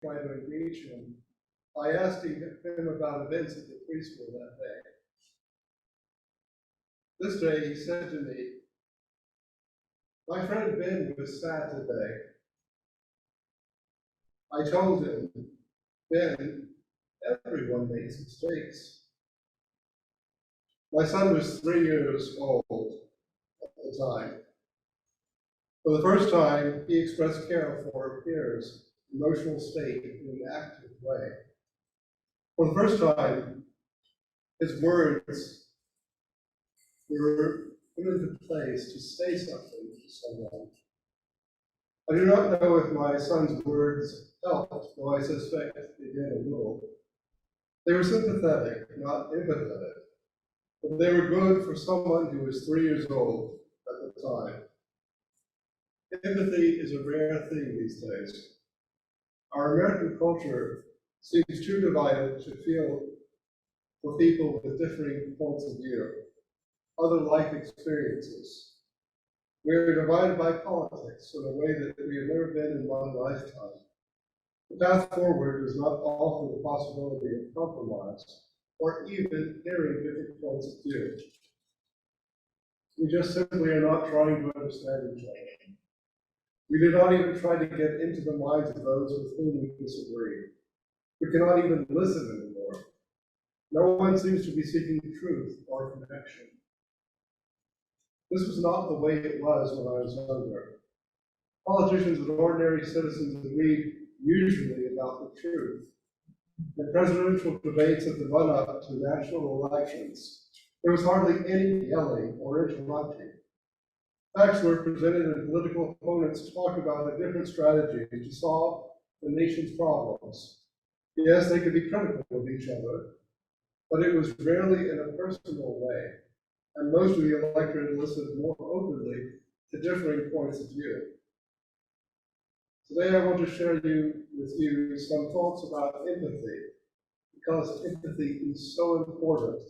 try to engage him by asking him about events at the preschool that day. This day he said to me, "My friend Ben was sad today." I told him, "Ben, everyone makes mistakes." My son was 3 years old at the time. For the first time, he expressed care for peers' emotional state in an active way. For the first time, his words were put into place to say something to someone. I do not know if my son's words helped, though I suspect they did a little. They were sympathetic, not empathetic, but they were good for someone who was 3 years old at the time. Empathy is a rare thing these days. Our American culture seems too divided to feel for people with differing points of view, other life experiences. We are divided by politics in a way that we have never been in one lifetime. The path forward does not offer the possibility of compromise or even hearing different points of view. We just simply are not trying to understand each other. We do not even try to get into the minds of those with whom we disagree. We cannot even listen anymore. No one seems to be seeking truth or connection. This was not the way it was when I was younger. Politicians and ordinary citizens agreed usually about the truth. In presidential debates at the run-up to national elections, there was hardly any yelling or interrupting. Facts were presented and political opponents talked about a different strategy to solve the nation's problems. Yes, they could be critical of each other, but it was rarely in a personal way, and most of the electorate listened more openly to differing points of view. Today I want to share with you some thoughts about empathy, because empathy is so important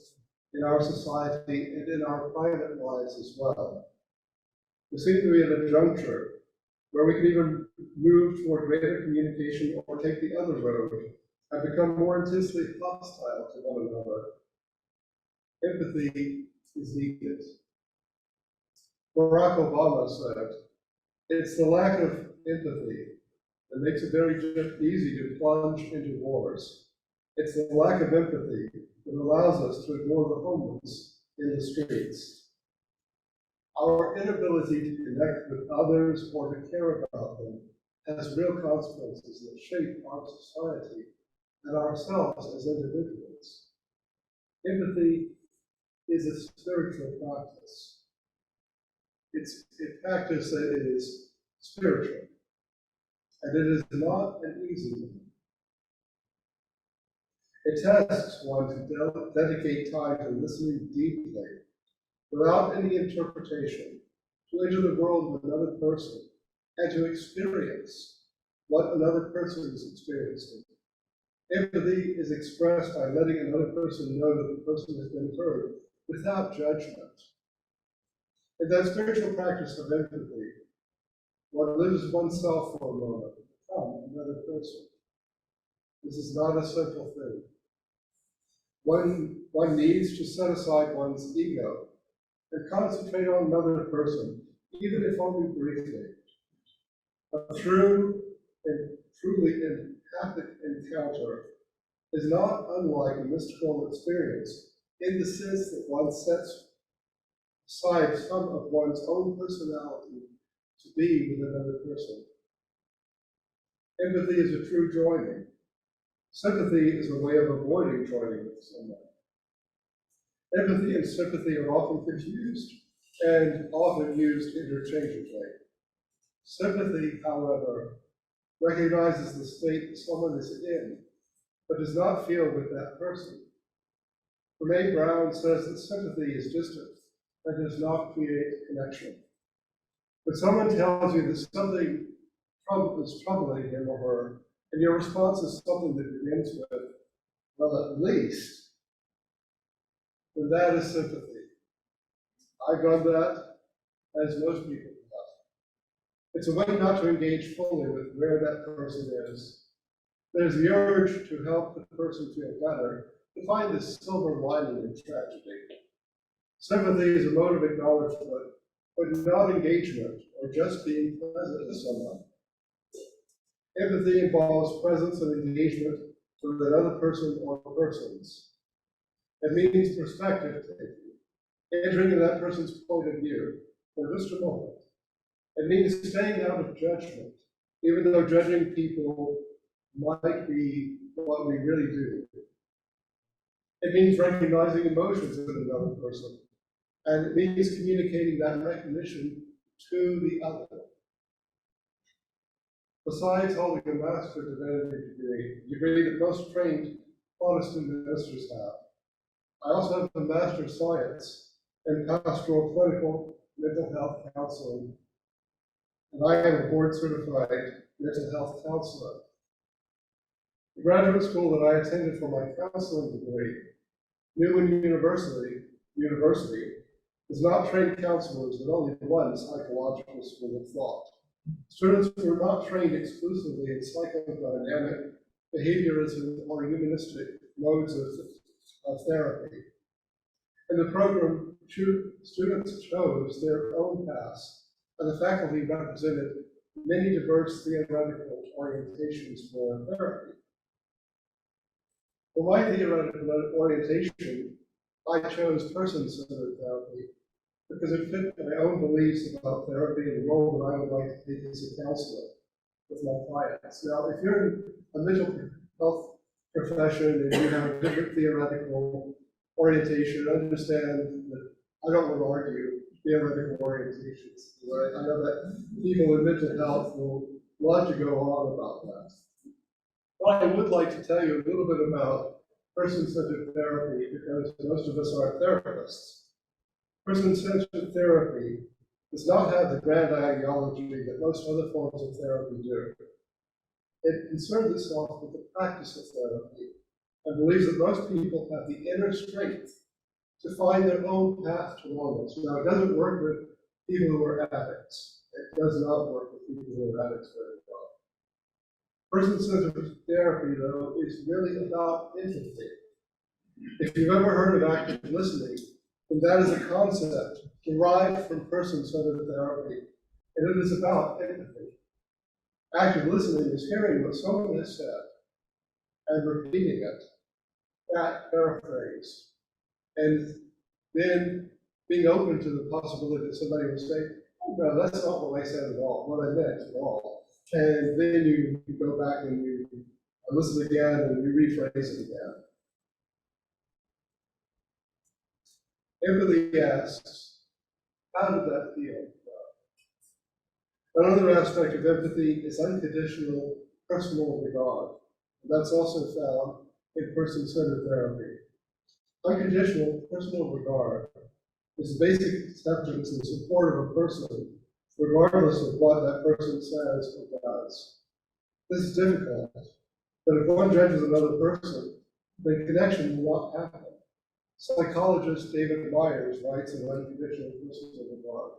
in our society and in our private lives as well. We seem to be at a juncture where we can either move toward greater communication or take the other road and become more intensely hostile to one another. Empathy is needed. Barack Obama said, "It's the lack of empathy that makes it very easy to plunge into wars. It's the lack of empathy that allows us to ignore the homeless in the streets." Our inability to connect with others or to care about them has real consequences that shape our society and ourselves as individuals. Empathy is a spiritual practice. It's a practice that is spiritual, and it is not an easy one. It tests one to dedicate time to listening deeply, without any interpretation, to enter the world with another person and to experience what another person is experiencing. Empathy is expressed by letting another person know that the person has been heard without judgment. In that spiritual practice of empathy, one lives oneself for a moment to become another person. This is not a simple thing. One needs to set aside one's ego and concentrate on another person, even if only briefly. A true and truly empathic encounter is not unlike a mystical experience in the sense that one sets aside some of one's own personality to be with another person. Empathy is a true joining. Sympathy is a way of avoiding joining with someone. Empathy and sympathy are often confused and often used interchangeably. Sympathy, however, recognizes the state that someone is in, but does not feel with that person. Brene Brown says that sympathy is distant and does not create connection. When someone tells you that something is troubling him or her, and your response is something that begins with, "Well, at least," then that is sympathy. I've done that, as most people have. It's a way not to engage fully with where that person is, There's the urge to help the person feel better, to find the silver lining in tragedy. Sympathy is a mode of acknowledgement, but not engagement or just being present to someone. Empathy involves presence and engagement with another person or persons. It means perspective taking, entering in that person's point of view for just a moment. It means staying out of judgment, even though judging people might be what we really do. It means recognizing emotions in another person, and it means communicating that recognition to the other. Besides holding a Master of Divinity degree that most trained Protestant ministers have, I also have a Master of Science in Pastoral Clinical Mental Health Counseling, and I am a board-certified mental health counselor. The graduate school that I attended for my counseling degree, Newman University, does not train counselors in only one psychological school of thought. Students were not trained exclusively in psychodynamic, behaviorism, or humanistic modes of therapy. In the program, students chose their own paths, and the faculty represented many diverse theoretical orientations for therapy. For my theoretical orientation, I chose person-centered therapy because it fit my own beliefs about therapy and the role that I would like to take as a counselor with my clients. Now, if you're in a mental health profession and you have a different theoretical orientation, understand that I don't want to argue theoretical orientations. Right? I know that people in mental health will love to go on about that. But I would like to tell you a little bit about person-centered therapy because most of us aren't therapists. Person-centered therapy does not have the grand ideology that most other forms of therapy do. It concerns itself with the practice of therapy and believes that most people have the inner strength to find their own path to wellness. Now, it doesn't work with people who are addicts. It does not work with people who are addicts very well. Person-centered therapy, though, is really about empathy. If you've ever heard of active listening, then that is a concept derived from person-centered therapy, and it is about empathy. Active listening is hearing what someone has said and repeating it, that paraphrase, and then being open to the possibility that somebody will say, oh, no, that's not what I said at all, what I meant at all. And then you go back and you listen again and you rephrase it again. Empathy asks, how did that feel? Another aspect of empathy is unconditional personal regard. And that's also found in person-centered therapy. Unconditional personal regard is the basic acceptance and support of a person, regardless of what that person says or does. This is difficult, but if one judges another person, the connection will not happen. Psychologist David Myers writes in Unconditional Personal Regard.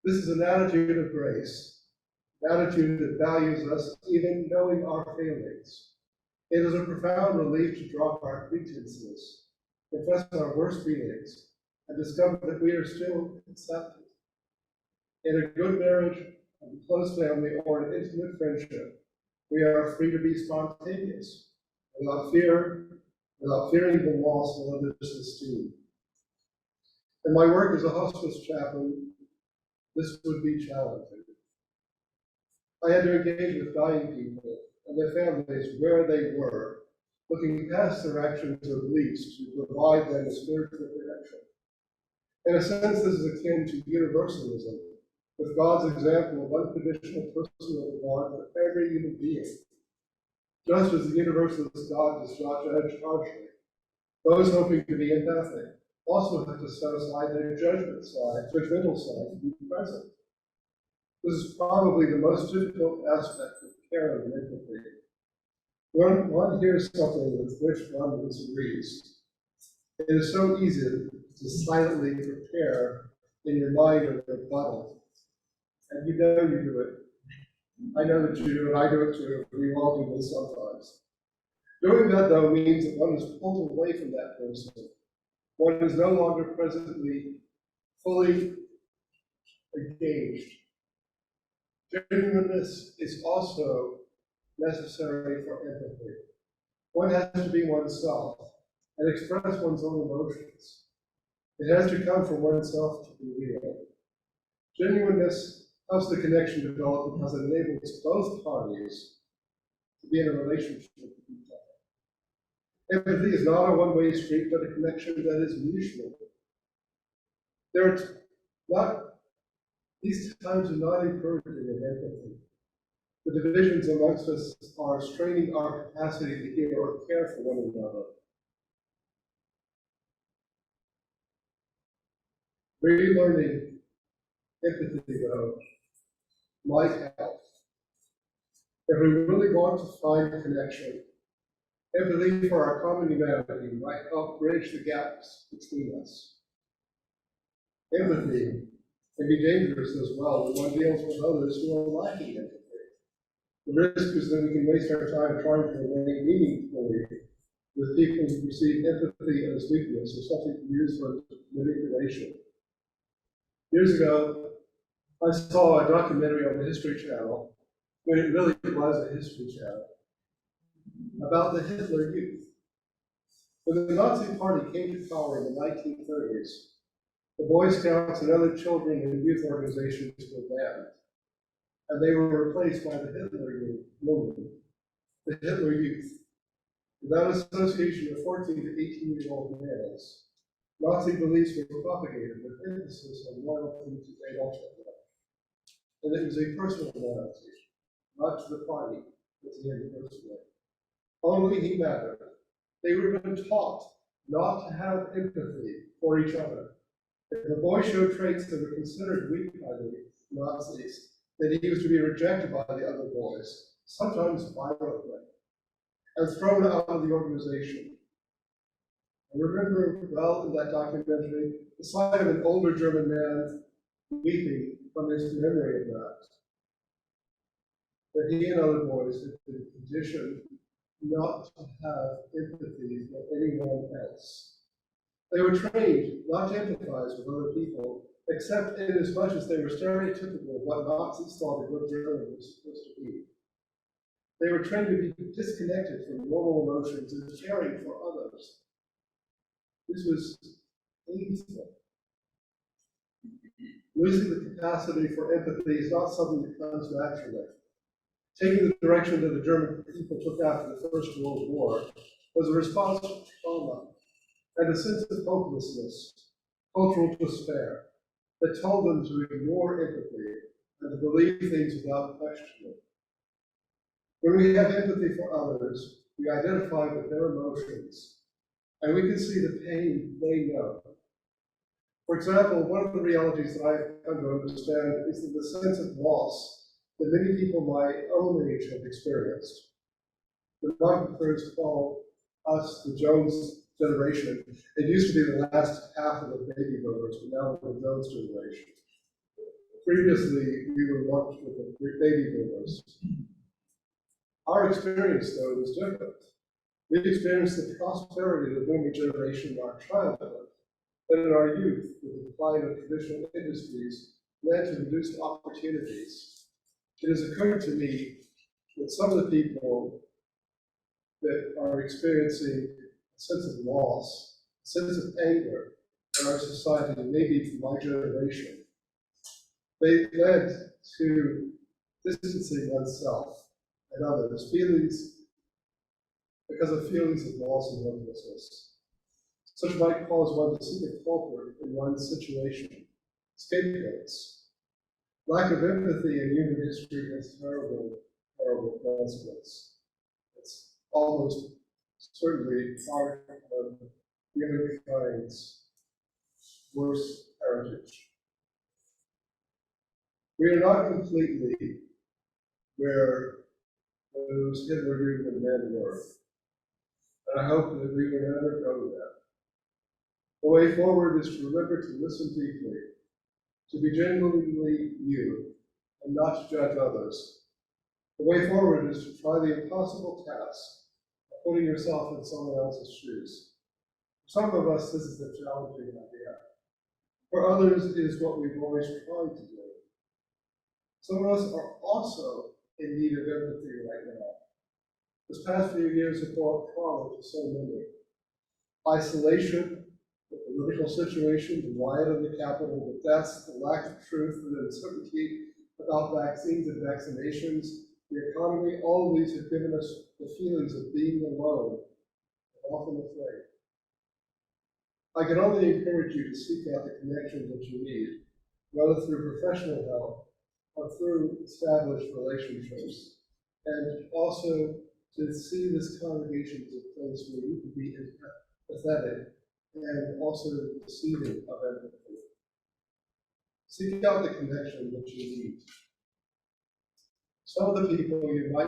This is an attitude of grace, an attitude that values us even knowing our failings. It is a profound relief to drop our pretenses, confess our worst feelings, and discover that we are still accepted. In a good marriage, a close family, or an intimate friendship, we are free to be spontaneous, without fearing the loss of others' esteem. In my work as a hospice chaplain, this would be challenging. I had to engage with dying people and their families where they were, looking past their actions or beliefs to provide them a spiritual connection. In a sense, this is akin to universalism, with God's example of unconditional personal regard for every human being. Just as the universalist God does not judge harshly, those hoping to be empathic also have to set aside their judgmental side to be present. This is probably the most difficult aspect of caring and empathy. When one hears something with which one disagrees, it is so easy to silently prepare in your mind a rebuttal, and you know you do it. I know that you do, and I do it too. We all do this sometimes. Doing that, though, means that one is pulled away from that person. One is no longer presently fully engaged. Genuineness is also necessary for empathy. One has to be oneself and express one's own emotions. It has to come from oneself to be real. Genuineness helps the connection develop because it enables both parties to be in a relationship with each other. Empathy is not a one-way street, but a connection that is mutual. These times are not encouraging of empathy. The divisions amongst us are straining our capacity to hear or care for one another. Relearning empathy, though, might help. If we really want to find connection, empathy for our common humanity might help bridge the gaps between us. Empathy can be dangerous as well when one deals with others who are lacking empathy. The risk is that we can waste our time trying to relate meaningfully with people who perceive empathy as weakness or something to use for manipulation. Years ago, I saw a documentary on the History Channel, when it really was a History Channel, about the Hitler Youth. When the Nazi Party came to power in the 1930s, the Boy Scouts and other children and youth organizations were banned, and they were replaced by the Hitler movement, the Hitler Youth. Without association of 14 to 18-year-old males, Nazi beliefs were propagated with emphasis on loyalty to Adolf Hitler. And it was a personal loyalty, not to the party, but to him personally. Only he mattered. They were even taught not to have empathy for each other. If the boy showed traits that were considered weak by the Nazis, then he was to be rejected by the other boys, sometimes violently, and thrown out of the organization. I remember well in that documentary the sight of an older German man weeping from his memory of that. That he and other boys had been conditioned not to have empathy for anyone else. They were trained not to empathize with other people, except in as much as they were stereotypical of what Nazis thought a good German was supposed to be. They were trained to be disconnected from normal emotions and caring for others. This was painful. Losing the capacity for empathy is not something that comes naturally. Taking the direction that the German people took after the First World War was a response to trauma and a sense of hopelessness, cultural despair, that told them to ignore empathy and to believe things without questioning. When we have empathy for others, we identify with their emotions, and we can see the pain they know. For example, one of the realities that I've come to understand is that the sense of loss that many people my own age have experienced. The biographers call us the Jones generation. It used to be the last half of the baby boomers, but now we're the Jones generation. Previously, we were lumped with the baby boomers. Our experience, though, was different. We experienced the prosperity of the boomer generation in our childhood, and in our youth, the decline of traditional industries led to reduced opportunities. It has occurred to me that some of the people that are experiencing a sense of loss, a sense of anger in our society, maybe from my generation, they led to distancing oneself and others, because of feelings of loss and hopelessness. Such might cause one to seek a culprit in one's situation, scapegoats. Lack of empathy in human history has terrible, terrible consequences. It's almost certainly part of humankind's worst heritage. We are not completely where those Hitler men were, and I hope that we will never go there. The way forward is to remember to listen deeply, to be genuinely you, and not to judge others, The way forward is to try the impossible task of putting yourself in someone else's shoes. For some of us, this is a challenging idea. For others, it is what we've always tried to do. Some of us are also in need of empathy right now. This past few years have brought trauma to so many. Isolation, the political situation, the riot in the Capitol, the deaths, the lack of truth, the uncertainty about vaccines and vaccinations, the economy, all of these have given us the feelings of being alone and often afraid. I can only encourage you to seek out the connection that you need, whether through professional help or through established relationships, and also to see this congregation as a place where you can be empathetic and also receiving of empathy. Seek out the connection that you need. Some of the people you know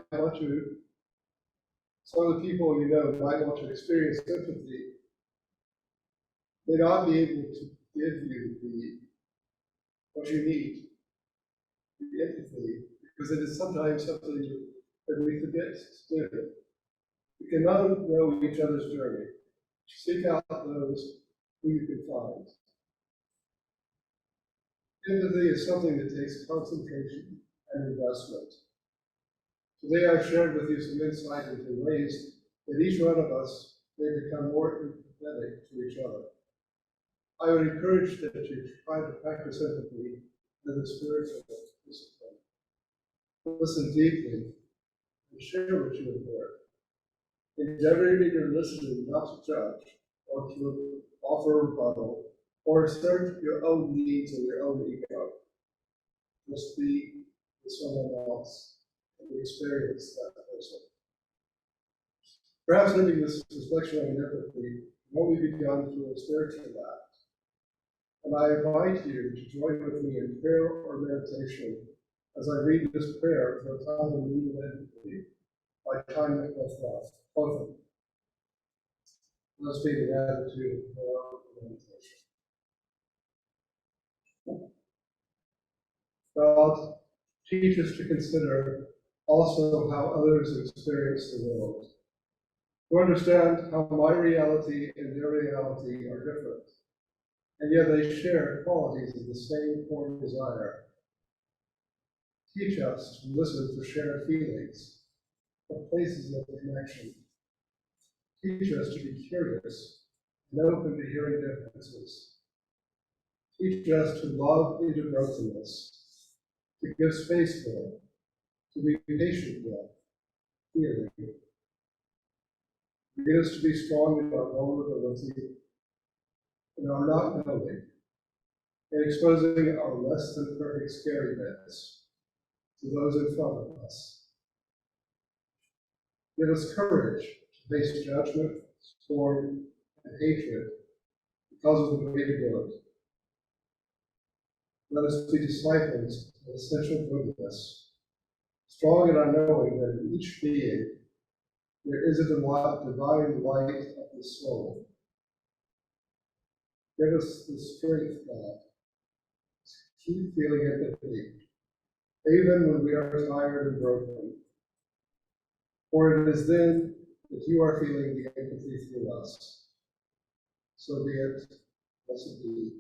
might want to experience empathy may not be able to give you what you need, the empathy, because it is sometimes something that we forget to do. We cannot know each other's journey. Seek out those who you can find. Empathy is something that takes concentration and investment. Today I've shared with you some insight into ways that each one of us may become more empathetic to each other. I would encourage that you try to practice empathy as a spiritual discipline. Listen deeply and share what you have heard. Endeavor in your listening not to judge or to offer a rebuttal or assert your own needs or your own ego. Just be with someone else and experience that person. Perhaps living this reflection on empathy can only be done through a spiritual act. And I invite you to join with me in prayer or meditation as I read this prayer for a time of need and empathy by Time Nicholas Both. Let's be the attitude of prayer and meditation. God, teach us to consider also how others experience the world, to understand how my reality and their reality are different, and yet they share qualities of the same core desire. Teach us to listen for shared feelings, for places of connection. Teach us to be curious and open to hearing differences. Teach us to love into brokenness, to give space for, to be patient with, feeling. Get us to be strong in our vulnerability, in our not knowing, in exposing our less than perfect scariness to those in front of us. Give us courage to face judgment, scorn, and hatred because of the greater good. Let us be disciples of essential goodness, strong in our knowing that in each being there is a divine light of the soul. Give us the strength, God, to keep feeling empathy, even when we are tired and broken. For it is then that you are feeling the empathy through us. So be it. Blessed be.